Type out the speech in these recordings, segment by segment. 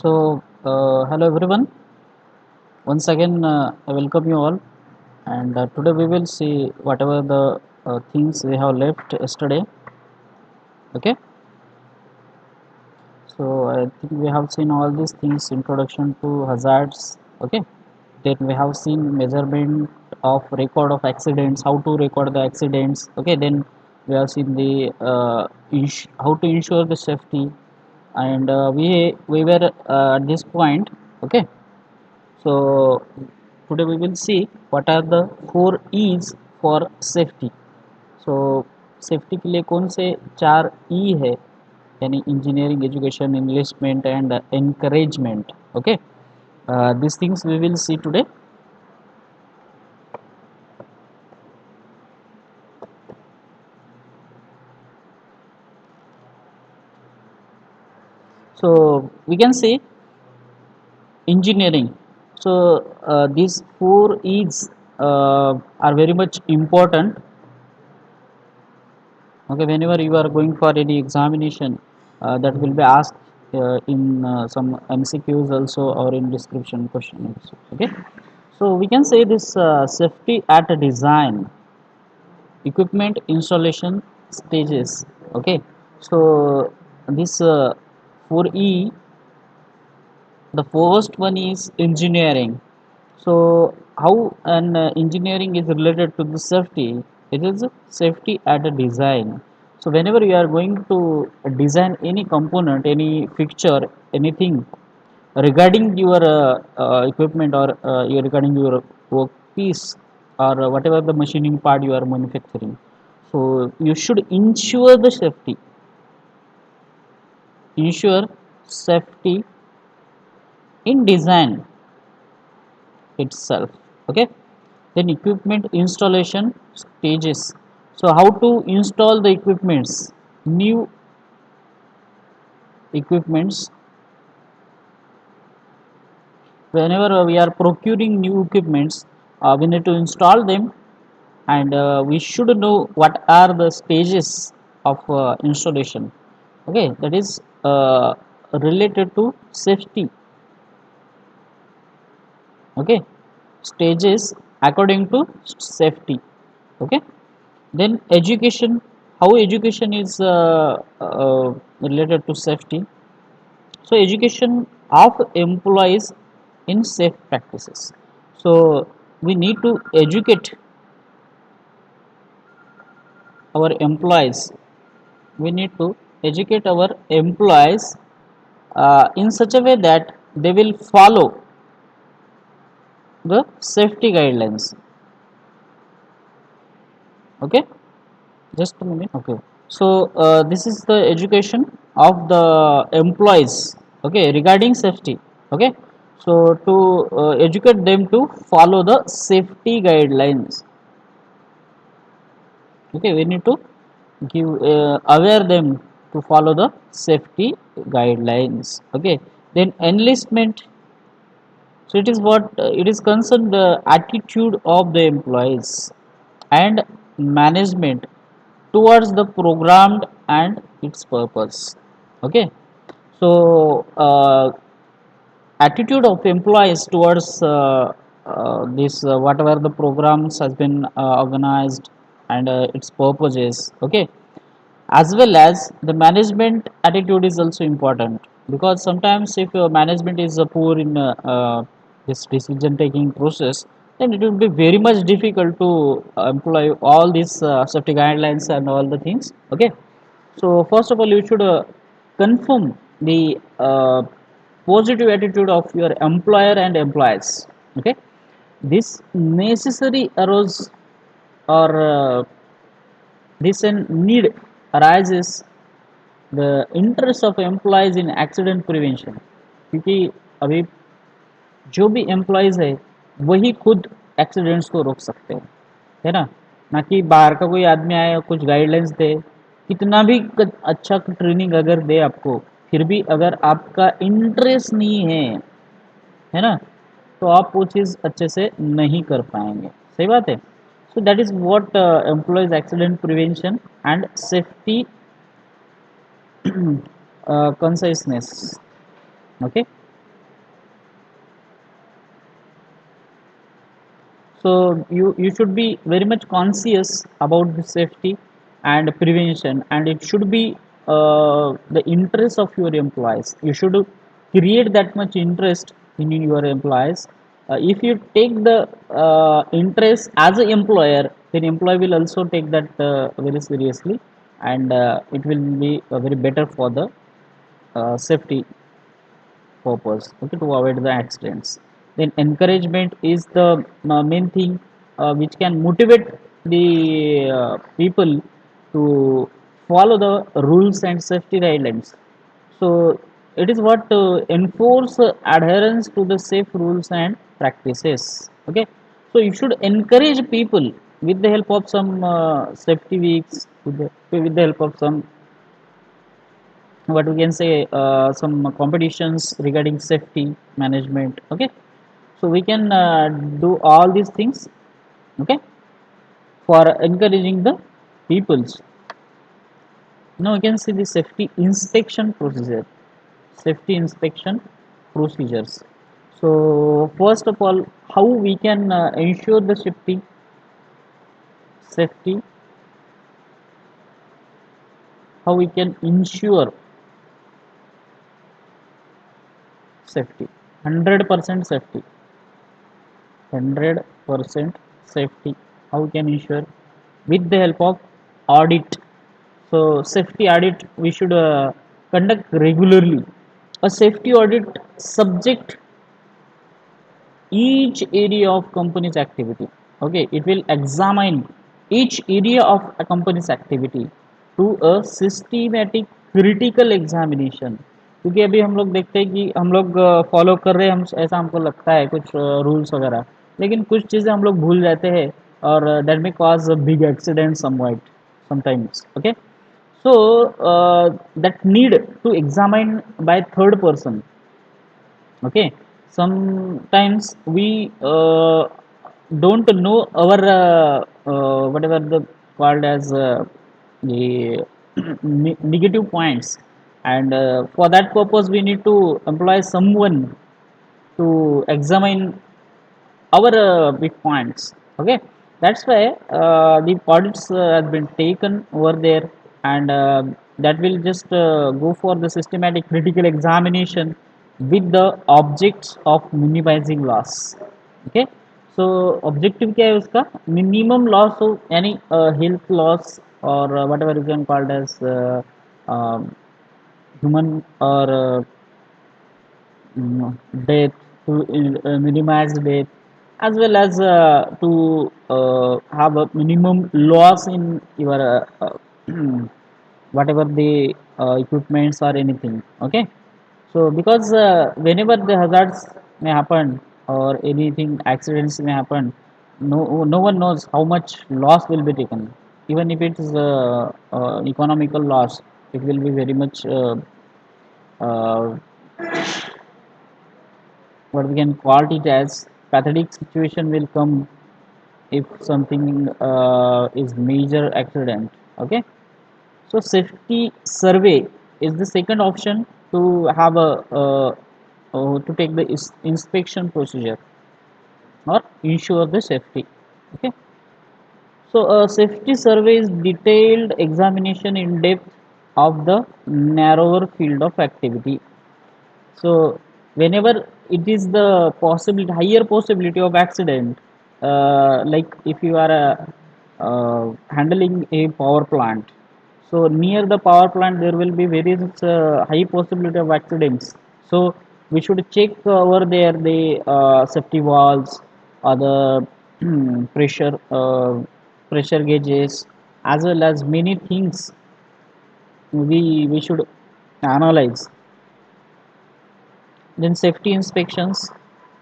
Hello everyone. Once again, I welcome you all. And today we will see whatever the things we have left yesterday. Okay. So I think we have seen all these things. Introduction to hazards. Okay. Then we have seen measurement of record of accidents. How to record the accidents. Okay. Then we have seen the how to ensure the safety. And we were at this point. Okay. So today we will see what are the four E's for safety. So safety के लिए कौन से चार E है, यानी engineering education investment and encouragement. Okay, these things we will see today. So we can say engineering. So these four E's are very much important. Okay, whenever you are going for any examination, that will be asked in some MCQs also, or in description question also. Okay, so we can say this safety at a design, equipment installation stages. Okay, so this 4E, the first one is engineering. So how an engineering is related to the safety? It is safety at a design. So whenever you are going to design any component, any fixture, anything regarding your equipment, or regarding your work piece, or whatever the machining part you are manufacturing, so you should ensure safety in design itself. Okay, then equipment installation stages. So how to install the equipments, new equipments. Whenever we are procuring new equipments, we need to install them, and we should know what are the stages of installation. Okay, that is related to safety. Okay, stages according to safety. Okay, then education. How education is related to safety? So education of employees in safe practices. So we need to educate our employees. We need to educate our employees in such a way that they will follow the safety guidelines. Okay, just a minute. Okay, so this is the education of the employees, okay, regarding safety. Okay, so to educate them to follow the safety guidelines. Okay, we need to give aware them to follow the safety guidelines. Okay, then enlistment. So it is what it is concerned the attitude of the employees and management towards the programmed and its purpose. Okay, so attitude of employees towards this whatever the programs has been organized, and its purposes. Okay, as well as the management attitude is also important, because sometimes if your management is poor in this decision taking process, then it will be very much difficult to employ all these safety guidelines and all the things. Okay, so first of all you should confirm the positive attitude of your employer and employees. Okay, this necessary arose, or this need arises the interest of employees in accident prevention, क्योंकि अभी जो भी employees है वही खुद accidents को रोक सकते हैं, है ना, ना कि बाहर का कोई आदमी आए और कुछ गाइडलाइंस दे, कितना भी अच्छा ट्रेनिंग अगर दे आपको, फिर भी अगर आपका इंटरेस्ट नहीं है ना, तो आप वो चीज़ अच्छे से नहीं कर पाएंगे। सही बात है। So that is what employees accident prevention and safety conciseness. Okay, So you should be very much conscious about the safety and prevention, and it should be the interest of your employees. You should create that much interest in your employees. If you take the interest as an employer, then employee will also take that very seriously, and it will be very better for the safety purpose, okay, to avoid the accidents. Then encouragement is the main thing which can motivate the people to follow the rules and safety guidelines. So it is what to enforce adherence to the safe rules and practices, okay. So you should encourage people with the help of some safety weeks, with the help of some, what we can say, some competitions regarding safety management, okay. So we can do all these things, okay, for encouraging the peoples. Now we can see the safety inspection procedure, safety inspection procedures. So first of all, how we can ensure the safety, how we can ensure safety, 100% safety, 100% safety, how we can ensure? With the help of audit. So safety audit we should conduct regularly. A safety audit subject each area of company's activity, okay. It will examine each area of a company's activity to a systematic critical examination. क्योंकि अभी हम लोग देखते हैं कि हम लोग follow कर रहे हैं, हम ऐसा हमको लगता है कुछ रूल्स वगैरह, लेकिन कुछ चीज़ें हम लोग भूल जाते हैं, और that may cause big accident sometimes, okay. So that need to examine by third person, okay. Sometimes we don't know our whatever the called as the negative points, and for that purpose we need to employ someone to examine our big points, okay. That's why the audits has been taken over there, and that will just go for the systematic critical examination with the objects of minimizing loss, okay. So objective क्या है उसका? Minimum loss of any health loss, or whatever you can call it as human or death, to minimize death, as well as to have a minimum loss in your whatever the equipments or anything, okay. So because whenever the hazards may happen or anything accidents may happen, no one knows how much loss will be taken. Even if it is economical loss, it will be very much uh, what we can call it as pathetic situation will come if something is major accident, okay. So safety survey is the second option to have a to take the inspection procedure or ensure the safety, okay. So a safety survey is detailed examination in depth of the narrower field of activity. So whenever it is the possibility, higher possibility of accident, like if you are handling a power plant, so near the power plant there will be various high possibility of accidents. So we should check over there the safety valves or the pressure gauges, as well as many things we should analyze. Then safety inspections.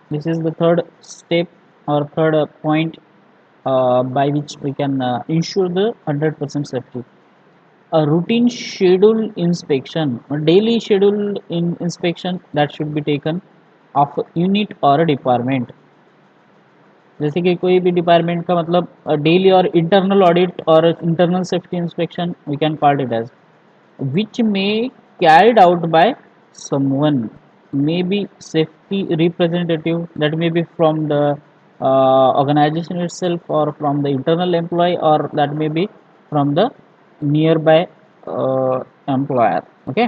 This is the third step or third point by which we can ensure the 100% safety. A routine schedule inspection, a daily schedule inspection that should be taken of a unit or a department. जैसे कि कोई भी department का मतलब daily और internal audit और internal safety inspection we can call it as, which may carried out by someone, may be safety representative, that may be from the organization itself or from the internal employee, or that may be from the nearby employer. Okay,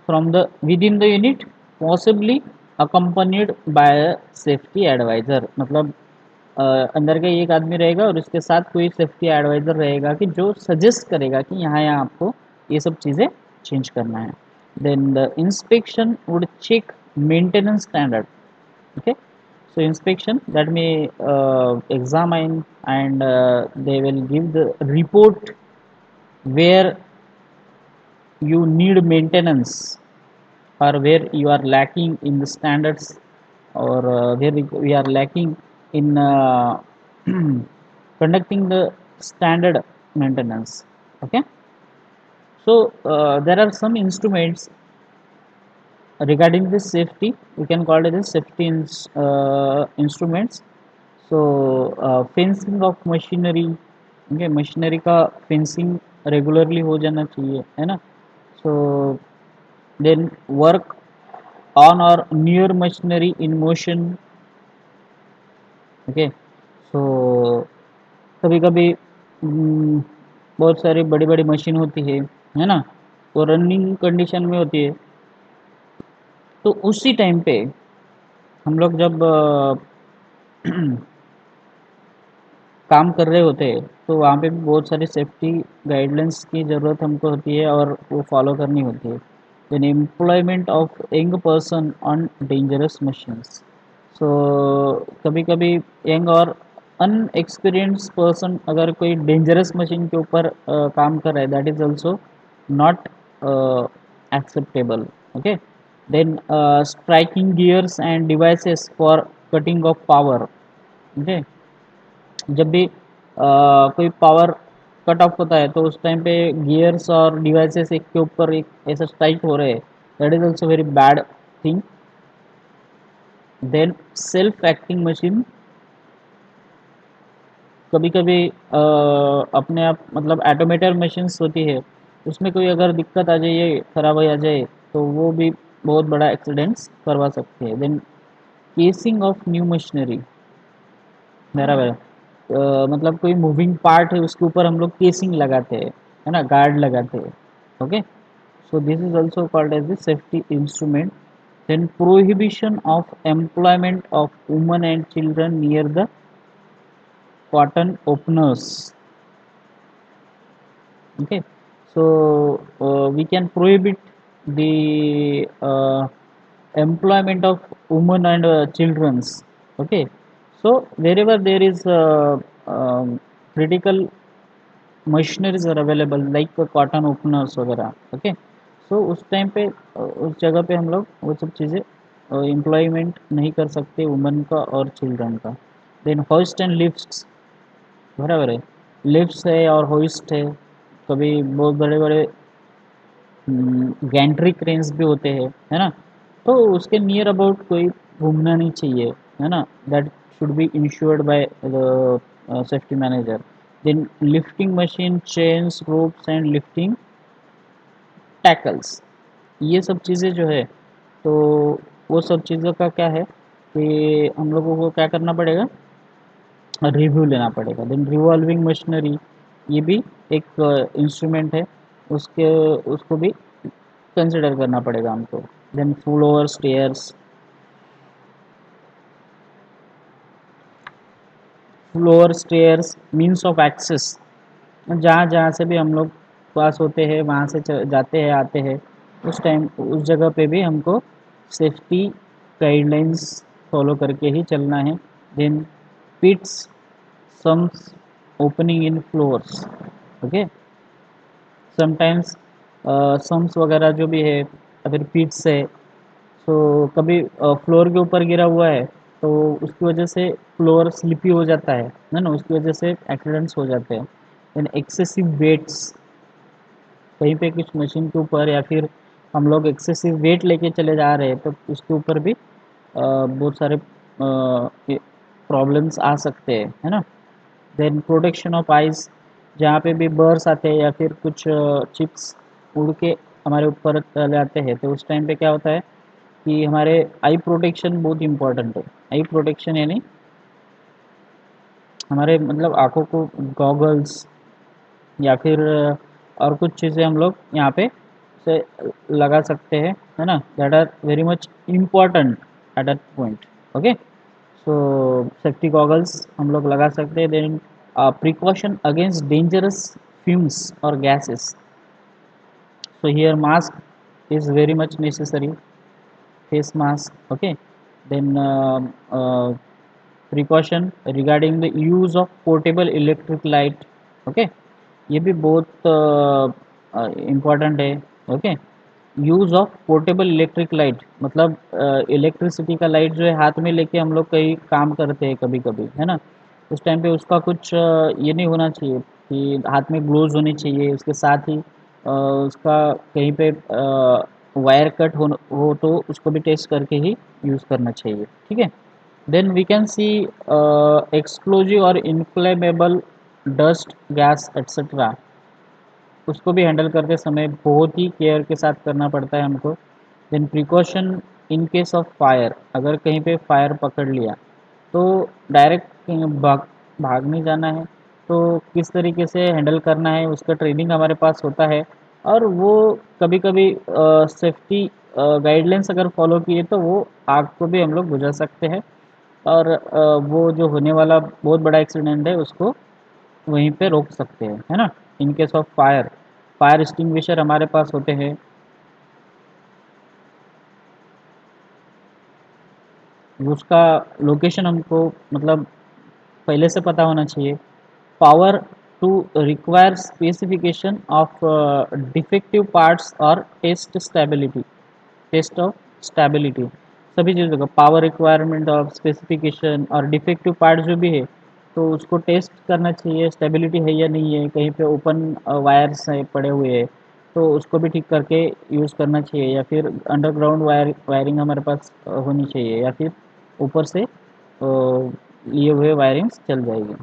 from the within the unit, possibly accompanied by a safety advisor. मतलब अंदर का एक आदमी रहेगा और उसके साथ कोई सेफ्टी एडवाइज़र रहेगा कि जो सजेस्ट करेगा कि यहाँ यहाँ आपको ये सब चीज़ें चेंज करना है. Then the inspection would check maintenance standard. Okay, so inspection that may examine and they will give the report where you need maintenance or where you are lacking in the standards, or where we are lacking in conducting the standard maintenance. Okay, so there are some instruments regarding this safety. We can call it as safety instruments. So fencing of machinery. Okay, machinery का fencing regularly हो जाना चाहिए, है ना. So then work on or near machinery in motion. Okay, so कभी कभी बहुत सारी बड़ी बड़ी मशीन होती है ना, वो रनिंग कंडीशन में होती है. तो उसी टाइम पे हम लोग जब काम कर रहे होते हैं तो वहाँ पे भी बहुत सारी सेफ्टी गाइडलाइंस की ज़रूरत हमको होती है और वो फॉलो करनी होती है. Then employment of young person on dangerous machines. So कभी कभी यंग और अनएक्सपीरियंस पर्सन अगर कोई डेंजरस मशीन के ऊपर काम कर रहा है, that is also not acceptable. Okay, then striking gears and devices for cutting off power. Okay, जब भी कोई पावर कट ऑफ होता है तो उस टाइम पे गियर्स और डिवाइसेस एक के ऊपर एक ऐसा स्ट्राइक हो रहे हैं, that is also very bad thing. Then self acting machine. कभी कभी अपने आप मतलब ऑटोमेटेड मशीन्स होती है, उसमें कोई अगर दिक्कत आ जाए, खराब आ जाए, तो वो भी बहुत बड़ा एक्सीडेंट्स करवा सकते हैं. Then casing of new machinery. बराबर है. मतलब कोई मूविंग पार्ट है उसके ऊपर हम लोग केसिंग लगाते हैं, है ना, गार्ड लगाते हैं. Okay, so this is also called as the safety instrument. Then prohibition of employment of women and children near the cotton openers. Okay, so we can prohibit the employment of women and children's. Okay, so wherever there is critical machineries are available like cotton openers वगैरह. Okay, so उस time पे उस जगह पे हम लोग वो सब चीज़ें एम्प्लॉयमेंट नहीं कर सकते वुमेन का और चिल्ड्रन का. Then hoist and lifts. बराबर है, लिफ्ट्स है और होइस्ट है. कभी बहुत बड़े बड़े गैंट्री क्रेन्स भी होते हैं, है ना, तो उसके नियर अबाउट कोई घूमना नहीं चाहिए, है ना. That should be ensured by the safety manager. Then lifting machine, chains, ropes and lifting tackles. ये सब चीज़ें जो है, तो वो सब चीज़ों का क्या है कि हम लोगों को क्या करना पड़ेगा, रिव्यू लेना पड़ेगा. देन रिवॉल्विंग मशीनरी, ये भी एक इंस्ट्रूमेंट है, उसके उसको भी कंसिडर करना पड़ेगा हमको. Then floor stairs. Floor stairs means of access. जहाँ जहाँ से भी हम लोग पास होते हैं वहाँ से जाते हैं आते हैं, उस टाइम उस जगह पे भी हमको सेफ्टी गाइडलाइंस फॉलो करके ही चलना है. Then pits, sumps, opening in floors. Okay, sometimes sumps वगैरह जो भी है या फिर पिट्स है, तो कभी फ्लोर के ऊपर गिरा हुआ है तो उसकी वजह से फ्लोर स्लिपी हो जाता है ना, उसकी वजह से एक्सीडेंट्स हो जाते हैं. देन एक्सेसिव वेट्स, कहीं पे कुछ मशीन के ऊपर या फिर हम लोग एक्सेसिव वेट लेके चले जा रहे हैं तो उसके ऊपर भी बहुत सारे प्रॉब्लम्स आ सकते हैं, है ना. देन प्रोटेक्शन ऑफ आइज, जहाँ पे भी बर्ड्स आते हैं या फिर कुछ चिप्स उड़ के हमारे ऊपर चले आते हैं तो उस टाइम पे क्या होता है, कि हमारे आई प्रोटेक्शन बहुत इम्पोर्टेंट है। आई प्रोटेक्शन यानी हमारे मतलब आँखों को गॉगल्स या फिर और कुछ चीज़ें हम लोग यहाँ पे से लगा सकते हैं, है ना, that are very much important at that point. Okay, so safety goggles हम लोग लगा सकते हैं। Then precaution against dangerous fumes और gases, so here mask is very much necessary, face mask. Okay, then precaution regarding the use of portable electric light. Okay, ये भी बहुत important है। Okay, use of portable electric light मतलब electricity का light जो है हाथ में लेके हम लोग कहीं काम करते हैं कभी कभी, है ना, उस टाइम पे उसका कुछ ये नहीं होना चाहिए कि हाथ में ग्लोव्स होने चाहिए। उसके साथ ही उसका कहीं पे वायर कट हो तो उसको भी टेस्ट करके ही यूज़ करना चाहिए। ठीक है, then we can see explosive और इनफ्लेमेबल डस्ट गैस एट्सेट्रा, उसको भी हैंडल करते समय बहुत ही केयर के साथ करना पड़ता है हमको। Then precaution in case of fire, अगर कहीं पे फायर पकड़ लिया तो डायरेक्ट भाग नहीं जाना है, तो किस तरीके से हैंडल करना है उसका ट्रेनिंग हमारे पास होता है। और वो कभी कभी सेफ्टी गाइडलाइंस अगर फॉलो किए तो वो आग को भी हम लोग बुझा सकते हैं, और वो जो होने वाला बहुत बड़ा एक्सीडेंट है उसको वहीं पे रोक सकते हैं, है ना। इन case of fire, fire extinguisher हमारे पास होते हैं, उसका लोकेशन हमको मतलब पहले से पता होना चाहिए। Power to require specification of defective parts और टेस्ट ऑफ स्टेबिलिटी, सभी चीज़ों का पावर रिक्वायरमेंट ऑफ स्पेसिफिकेशन और डिफेक्टिव पार्ट जो भी है तो उसको टेस्ट करना चाहिए, स्टेबिलिटी है या नहीं है, कहीं पे ओपन वायर्स है पड़े हुए हैं तो उसको भी ठीक करके यूज़ करना चाहिए, या फिर अंडरग्राउंड वायरिंग हमारे पास होनी चाहिए, या फिर ऊपर से लिए हुए वायरिंग्स चल जाएगी।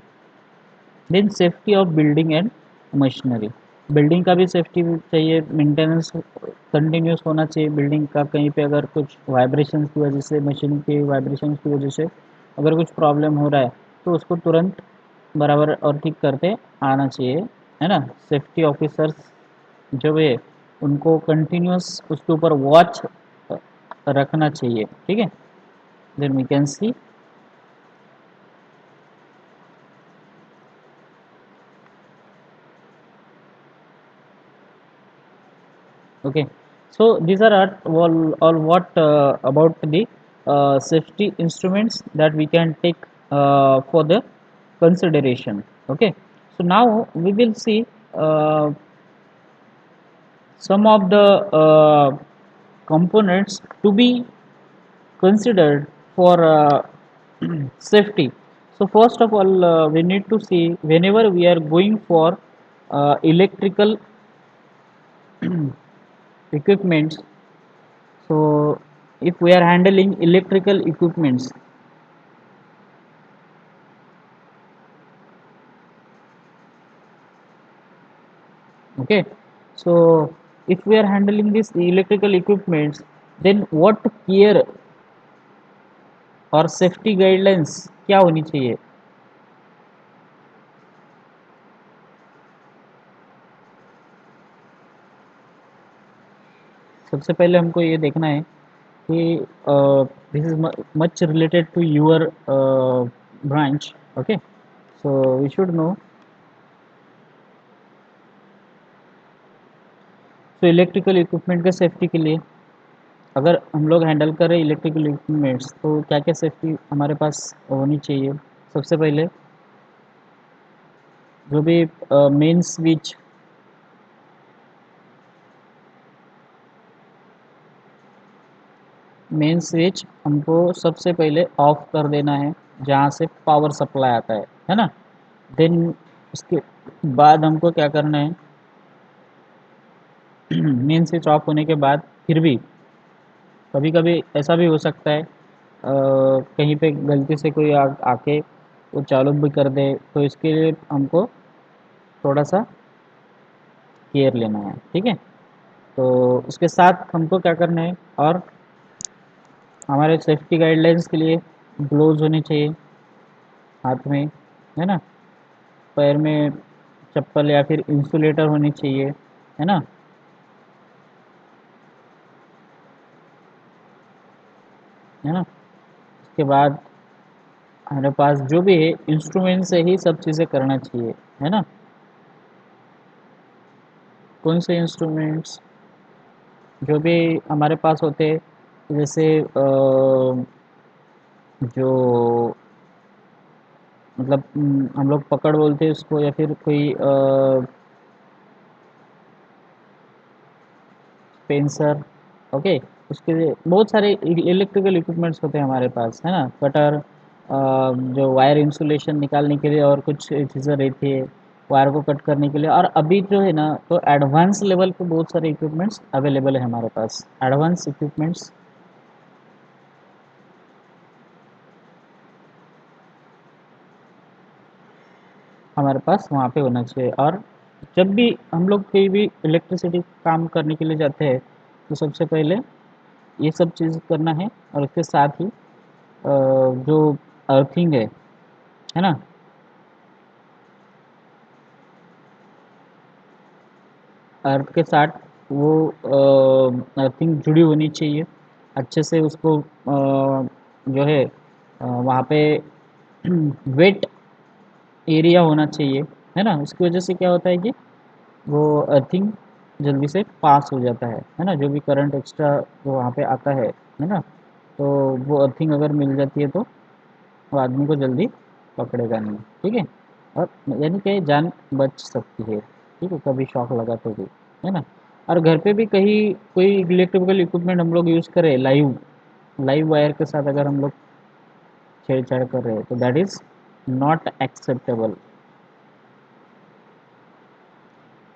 Then safety of building and machinery, building का भी सेफ्टी चाहिए, मेंटेनेंस कंटिन्यूस होना चाहिए बिल्डिंग का। कहीं पे अगर कुछ वाइब्रेशन की वजह से, मशीन के वाइब्रेशन की वजह से अगर कुछ प्रॉब्लम हो रहा है तो उसको तुरंत बराबर और ठीक करते आना चाहिए, है ना। सेफ्टी ऑफिसर्स जो है उनको कंटिन्यूस उसके ऊपर वॉच रखना चाहिए। ठीक है, then we can see, okay, so these are all what about the safety instruments that we can take for the consideration. Okay, so now we will see some of the components to be considered for safety. So first of all we need to see whenever we are going for electrical equipments. So if we are handling electrical equipments, okay, so if we are handling this electrical equipments, then what care और safety guidelines क्या होनी चाहिए। सबसे पहले हमको ये देखना है कि this is much related to your branch. Okay, so we should know, तो इलेक्ट्रिकल इक्विपमेंट के सेफ्टी के लिए अगर हम लोग हैंडल करें इलेक्ट्रिकल इक्विपमेंट्स तो क्या क्या सेफ्टी हमारे पास होनी चाहिए। सबसे पहले जो भी मेन स्विच, हमको सबसे पहले ऑफ कर देना है जहाँ से पावर सप्लाई आता है ना। देन उसके बाद हमको क्या करना है, मेन स्विच ऑफ होने के बाद फिर भी कभी कभी ऐसा भी हो सकता है कहीं पे गलती से कोई आके वो चालू भी कर दे, तो इसके लिए हमको थोड़ा सा केयर लेना है। ठीक है, तो उसके साथ हमको क्या करना है, और हमारे सेफ्टी गाइडलाइंस के लिए ग्लोव्स होने चाहिए हाथ में, है ना। पैर में चप्पल या फिर इंसुलेटर होनी चाहिए, है ना। है ना। उसके बाद हमारे पास जो भी है इंस्ट्रूमेंट से ही सब चीज़ें करना चाहिए, है ना। कौन से इंस्ट्रूमेंट्स जो भी हमारे पास होते हैं, जैसे जो मतलब हम लोग पकड़ बोलते हैं उसको, या फिर कोई पेंसर, ओके। उसके लिए बहुत सारे इलेक्ट्रिकल इक्विपमेंट्स होते हैं हमारे पास, है ना। कटर, जो वायर इंसुलेशन निकालने के लिए, और कुछ चीज़ें रहती है वायर को कट करने के लिए। और अभी जो है ना, तो एडवांस लेवल पे बहुत सारे इक्विपमेंट्स अवेलेबल है हमारे पास, एडवांस इक्विपमेंट्स हमारे पास वहाँ पे होना चाहिए। और जब भी हम लोग कोई भी इलेक्ट्रिसिटी काम करने के लिए जाते हैं, तो सबसे पहले ये सब चीज़ करना है। और उसके साथ ही जो अर्थिंग है ना, अर्थ के साथ वो अर्थिंग जुड़ी होनी चाहिए अच्छे से। उसको जो है वहाँ पे वेट एरिया होना चाहिए, है ना। उसकी वजह से क्या होता है कि वो अर्थिंग जल्दी से पास हो जाता है ना। जो भी करंट एक्स्ट्रा जो वहाँ पे आता है ना, तो वो अर्थिंग अगर मिल जाती है तो वो आदमी को जल्दी पकड़ेगा नहीं, ठीक है। और यानी कि जान बच सकती है, ठीक है, कभी शॉक लगा तो भी, है ना। और घर पे भी कहीं कोई इलेक्ट्रिकल इक्विपमेंट हम लोग यूज़ करें लाइव लाइव वायर के साथ, अगर हम लोग छेड़छाड़ कर रहे हैं, तो that is not acceptable.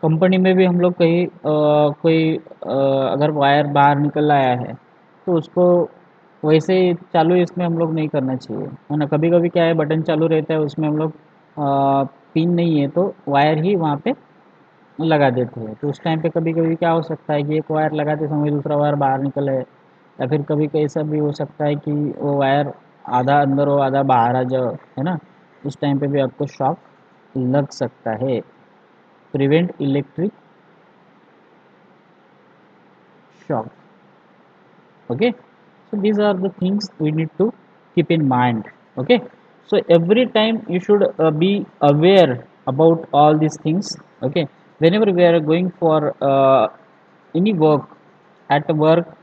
Company में भी हम लोग कहीं कोई अगर वायर बाहर निकल आया है, तो उसको वैसे ही चालू इसमें हम लोग नहीं करना चाहिए, है ना। कभी कभी क्या है, बटन चालू रहता है उसमें, हम लोग पिन नहीं है तो वायर ही वहाँ पे लगा देते हैं। तो उस टाइम पे कभी कभी क्या हो सकता है कि एक वायर लगाते समय दूसरा वायर बाहर निकल है, या फिर कभी कैसा भी हो सकता है कि वो वायर आधा अंदर हो आधा बाहर आ जाओ, है ना। उस टाइम पे भी आपको शॉक लग सकता है। Prevent electric shock, okay. So these are the things we need to keep in mind, okay. So every time you should be aware about all these things, okay. Whenever we are going for any work at work,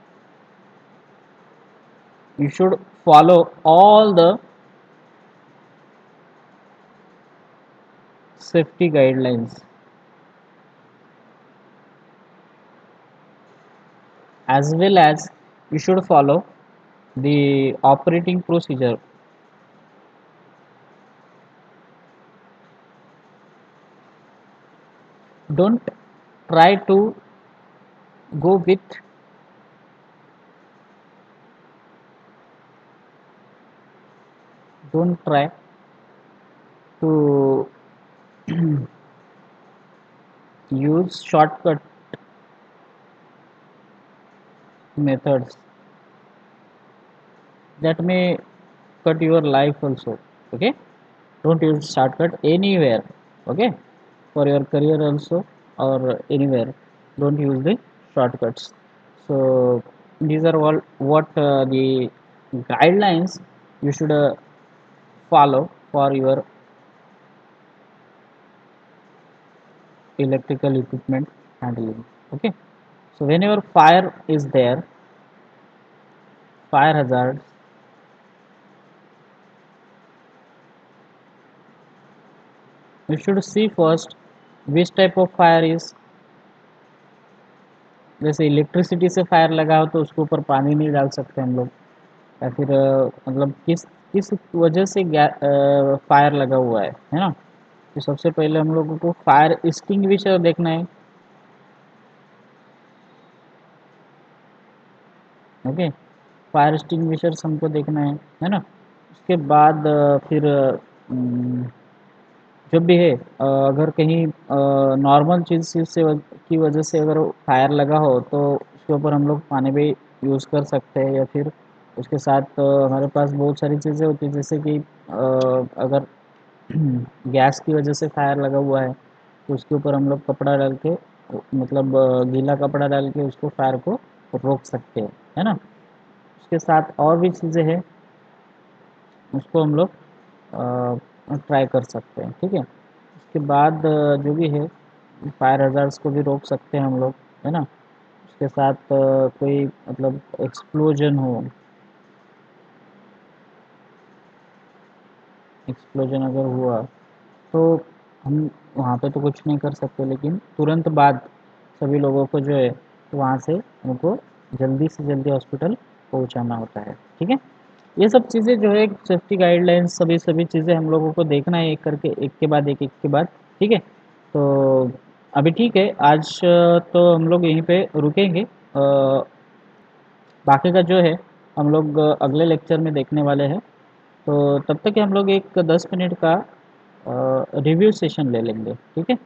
you should follow all the safety guidelines, as well as you should follow the operating procedure. Don't try to go with, don't try to use shortcut methods that may cut your life also, okay. Don't use shortcut anywhere, okay, for your career also, or anywhere. Don't use the shortcuts. So these are all what the guidelines you should follow for your electrical equipment handling, okay. So whenever fire is there, fire hazards, you should see first which type of fire is। जैसे electricity से fire लगा हो तो उसके ऊपर पानी नहीं डाल सकते हम लोग, या फिर मतलब किस किस वजह से फायर लगा हुआ है ना। तो सबसे पहले हम लोगों को फायर एक्सटिंग्विशर देखना है, ओके। फायर एक्सटिंग्विशर्स हमको देखना है ना। उसके बाद फिर जब भी है अगर कहीं नॉर्मल चीज़ की वजह से अगर फायर लगा हो, तो उसके ऊपर हम लोग पानी भी यूज़ कर सकते हैं, या फिर उसके साथ हमारे पास बहुत सारी चीज़ें होती हैं, जैसे कि अगर गैस की वजह से फायर लगा हुआ है तो उसके ऊपर हम लोग कपड़ा डाल के, मतलब गीला कपड़ा डाल के उसको फायर को रोक सकते हैं, है ना। उसके साथ और भी चीज़ें हैं, उसको हम लोग ट्राई कर सकते हैं, ठीक है। उसके बाद जो भी है, फायर हज़ार्ड्स को भी रोक सकते हैं हम लोग, है ना। उसके साथ कोई मतलब एक्सप्लोजन हो, एक्सप्लोजन अगर हुआ तो हम वहाँ पे तो कुछ नहीं कर सकते, लेकिन तुरंत बाद सभी लोगों को जो है वहाँ से उनको जल्दी से जल्दी हॉस्पिटल पहुँचाना होता है, ठीक है। ये सब चीज़ें जो है सेफ्टी गाइडलाइंस, सभी सभी चीज़ें हम लोगों को देखना है एक करके, एक के बाद एक के बाद, ठीक है। तो अभी ठीक है, आज तो हम लोग यहीं पे रुकेंगे। बाकी का जो है हम लोग अगले लेक्चर में देखने वाले हैं। तो तब तक हम लोग एक 10 मिनट का रिव्यू सेशन ले लेंगे, ठीक है।